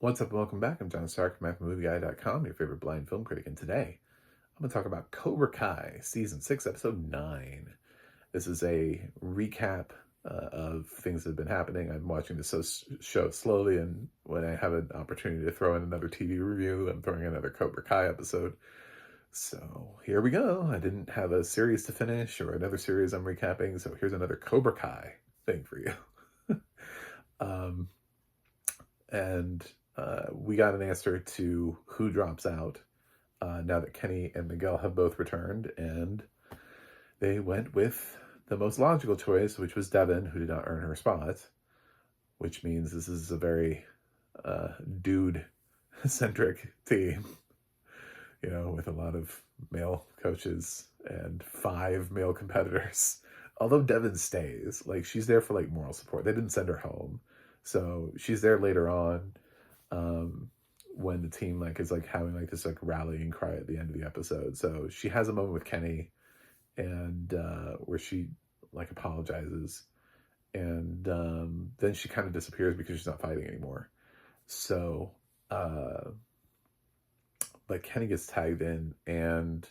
What's up and welcome back. I'm John Stark from MapMovieGuy.com, your favorite blind film critic, and today I'm going to talk about Cobra Kai, Season 6, Episode 9. This is a recap of things that have been happening. I'm watching this show slowly, and when I have an opportunity to throw in another TV review, I'm throwing in another Cobra Kai episode. So here we go. I didn't have a series to finish or another series I'm recapping, so here's another Cobra Kai thing for you. And we got an answer to who drops out now that Kenny and Miguel have both returned, and they went with the most logical choice, which was Devin, who did not earn her spot, which means this is a very dude-centric team, with a lot of male coaches and 5 male competitors. Although Devin stays, she's there for moral support. They didn't send her home. So she's there later on when the team is having this rallying cry at the end of the episode. So she has a moment with Kenny and where she apologizes, and then she kind of disappears because she's not fighting anymore. So Kenny gets tagged in, and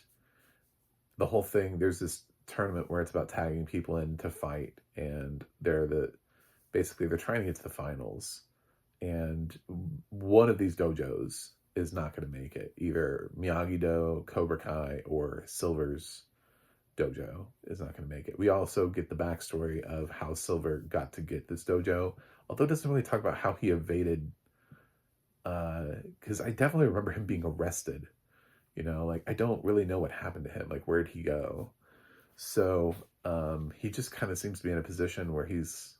the whole thing, there's this tournament where it's about tagging people in to fight, and they're trying to get to the finals, and one of these dojos is not going to make it. Either Miyagi-Do, Cobra Kai, or Silver's dojo is not going to make it. We also get the backstory of how Silver got to get this dojo, although it doesn't really talk about how he evaded, because I definitely remember him being arrested. I don't really know what happened to him. Where'd he go? So he just kind of seems to be in a position where he's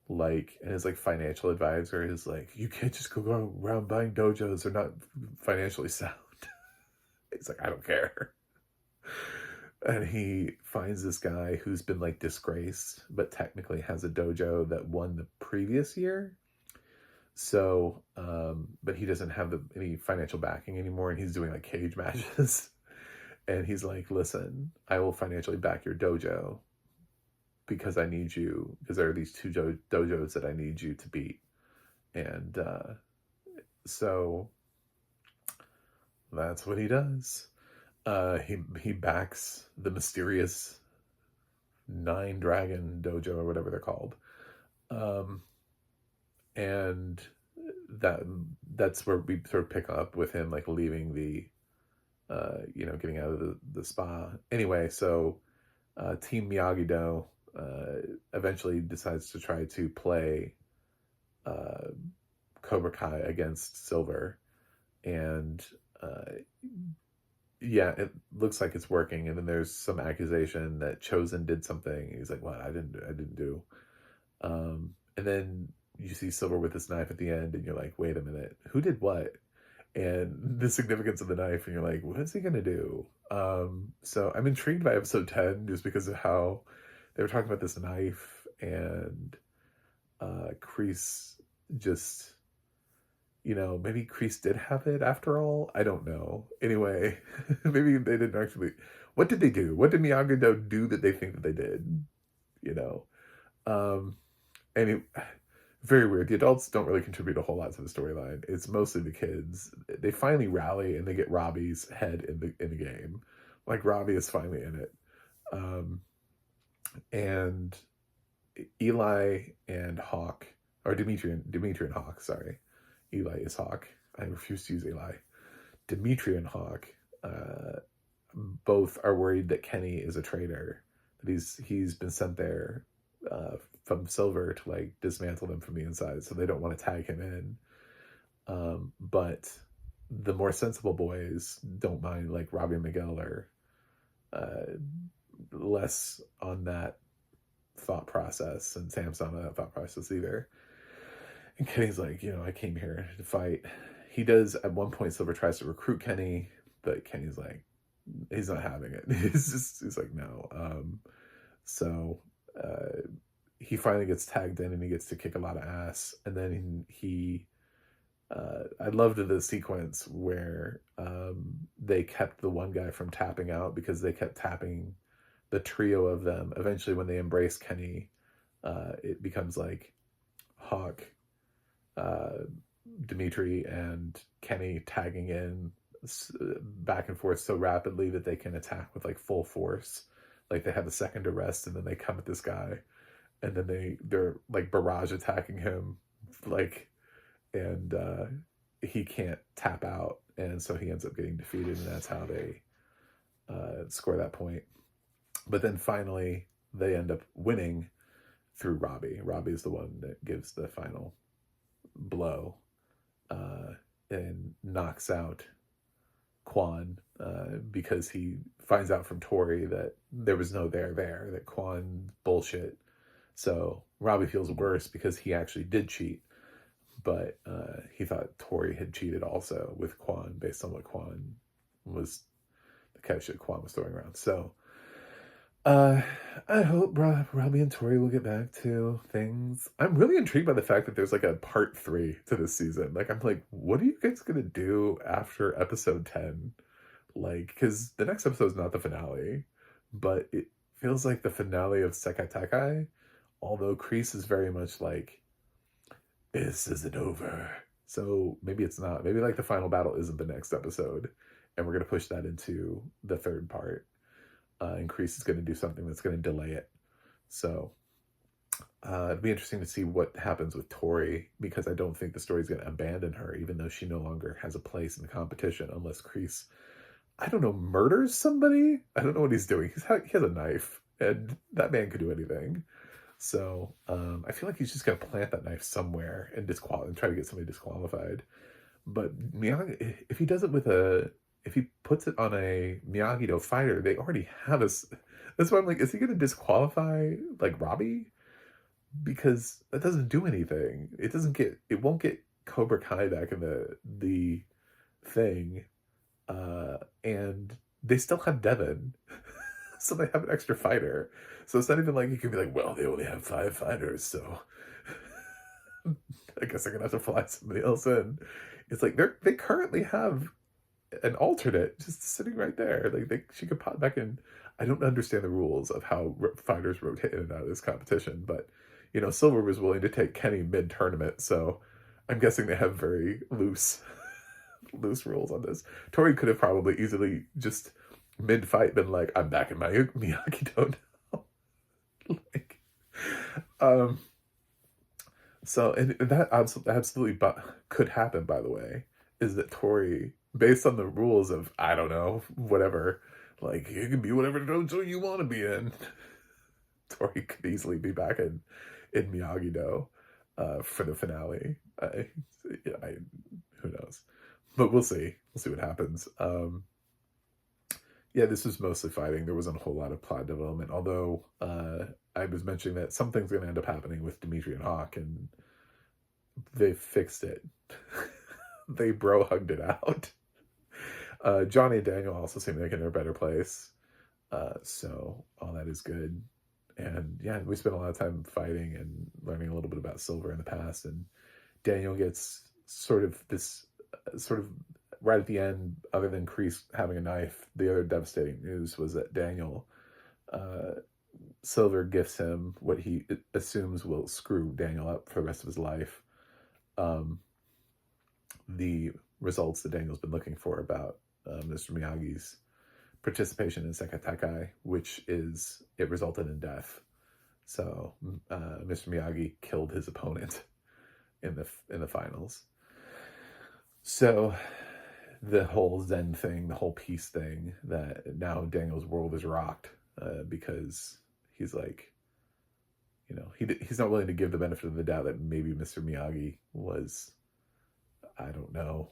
and his financial advisor is you can't just go around buying dojos, they're not financially sound. He's I don't care. And he finds this guy who's been disgraced, but technically has a dojo that won the previous year. So but he doesn't have any financial backing anymore, and he's doing cage matches. And he's listen, I will financially back your dojo because I need you, because there are these 2 dojos that I need you to beat. And so that's what he does. He backs the mysterious 9 Dragon dojo, or whatever they're called. And that's where we sort of pick up with him leaving the getting out of the spa. Anyway, so Team Miyagi-Do eventually decides to try to play Cobra Kai against Silver, and it looks like it's working. And then there's some accusation that Chosen did something. He's what? I didn't do. And then you see Silver with this knife at the end, and you're wait a minute, who did what? And the significance of the knife, and you're what is he gonna do? So I'm intrigued by episode 10 just because of how they were talking about this knife, and Kreese just, maybe Kreese did have it after all. I don't know. Anyway, maybe they didn't actually. What did they do? What did Miyagi-Do do that they think that they did? And very weird. The adults don't really contribute a whole lot to the storyline. It's mostly the kids. They finally rally, and they get Robbie's head in the game. Robbie is finally in it. And Eli and Hawk, or Dimitri and Hawk, sorry. Eli is Hawk. I refuse to use Eli. Dimitri and Hawk both are worried that Kenny is a traitor. That he's been sent there from Silver to dismantle them from the inside, so they don't want to tag him in. But the more sensible boys don't mind. Robbie and Miguel are less on that thought process, and Sam's not on that thought process either. And Kenny's I came here to fight. He does at one point. Silver tries to recruit Kenny, but Kenny's he's not having it. he's no. So he finally gets tagged in, and he gets to kick a lot of ass. And then I loved the sequence where they kept the one guy from tapping out because they kept tapping the trio of them. Eventually, when they embrace Kenny, it becomes Hawk, Dimitri and Kenny tagging in back and forth so rapidly that they can attack with like full force. Like they have a second to rest and then they come at this guy and then they're like barrage attacking him, like, and he can't tap out, and so he ends up getting defeated, and that's how they score that point. But then finally they end up winning through Robbie. Robbie is the one that gives the final blow and knocks out Quan because he finds out from Tori that there was no there, that Quan bullshit. So Robbie feels worse because he actually did cheat, but he thought Tori had cheated also with Quan based on what Quan was, the kind of shit Quan was throwing around. So I hope Robbie and Tori will get back to things. I'm really intrigued by the fact that there's like a part 3 to this season. Like, I'm like, what are you guys gonna do after episode 10? Like, because the next episode is not the finale, but it feels like the finale of Sekatakai, although Kreese is very much like, this isn't over. So maybe it's not. Maybe like the final battle isn't the next episode, and we're gonna push that into the third part. And Kreese is going to do something that's going to delay it. So it'd be interesting to see what happens with Tori, because I don't think the story's going to abandon her, even though she no longer has a place in the competition, unless Kreese, I don't know, murders somebody? I don't know what he's doing. He has a knife, and that man could do anything. So I feel like he's just going to plant that knife somewhere and try to get somebody disqualified. But Miyagi, if he does it with if he puts it on a Miyagi-Do fighter, they already have us. That's why I'm like, is he going to disqualify like Robbie? Because that doesn't do anything. It won't get Cobra Kai back in the thing. And they still have Devin. So they have an extra fighter. So it's not even like you can be like, well, they only have 5 fighters, so I guess they're gonna have to fly somebody else in. It's like they currently have an alternate just sitting right there. Like she could pop back in. I don't understand the rules of how fighters rotate in and out of this competition, but Silver was willing to take Kenny mid-tournament, so I'm guessing they have very loose rules on this. Tori could have probably easily just mid-fight been like, I'm back in my Miyagi-Do now. Like, so, and that absolutely could happen, by the way, is that Tori, based on the rules of, I don't know, whatever, like, you can be whatever dojo you want to be in. Tori could easily be back in Miyagi-Do for the finale. Who knows? But we'll see. We'll see what happens. Yeah, this was mostly fighting. There wasn't a whole lot of plot development, although I was mentioning that something's going to end up happening with Dimitri and Hawk, and they fixed it. They bro-hugged it out. Johnny and Daniel also seem like in a better place. So all that is good. And yeah, we spent a lot of time fighting and learning a little bit about Silver in the past. And Daniel gets sort of right at the end, other than Kreese having a knife, the other devastating news was that Silver gifts him what he assumes will screw Daniel up for the rest of his life. The results that Daniel's been looking for about Mr. Miyagi's participation in Sekatakai, which it resulted in death. So Mr. Miyagi killed his opponent in the finals. So the whole Zen thing, the whole peace thing, that now Daniel's world is rocked because he's like, he's not willing to give the benefit of the doubt that maybe Mr. Miyagi was, I don't know,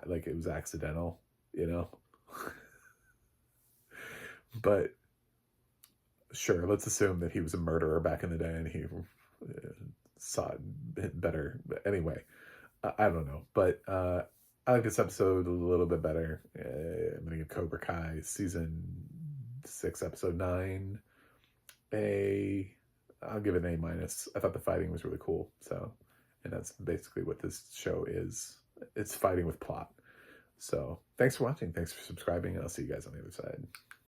like it was accidental, But sure, let's assume that he was a murderer back in the day and he saw it better. But anyway, I don't know. But I like this episode a little bit better. I'm going to give Cobra Kai season 6, episode 9 I'll give it an A-. I thought the fighting was really cool. So, and that's basically what this show is. It's fighting with plot. So thanks for watching. Thanks for subscribing. I'll see you guys on the other side.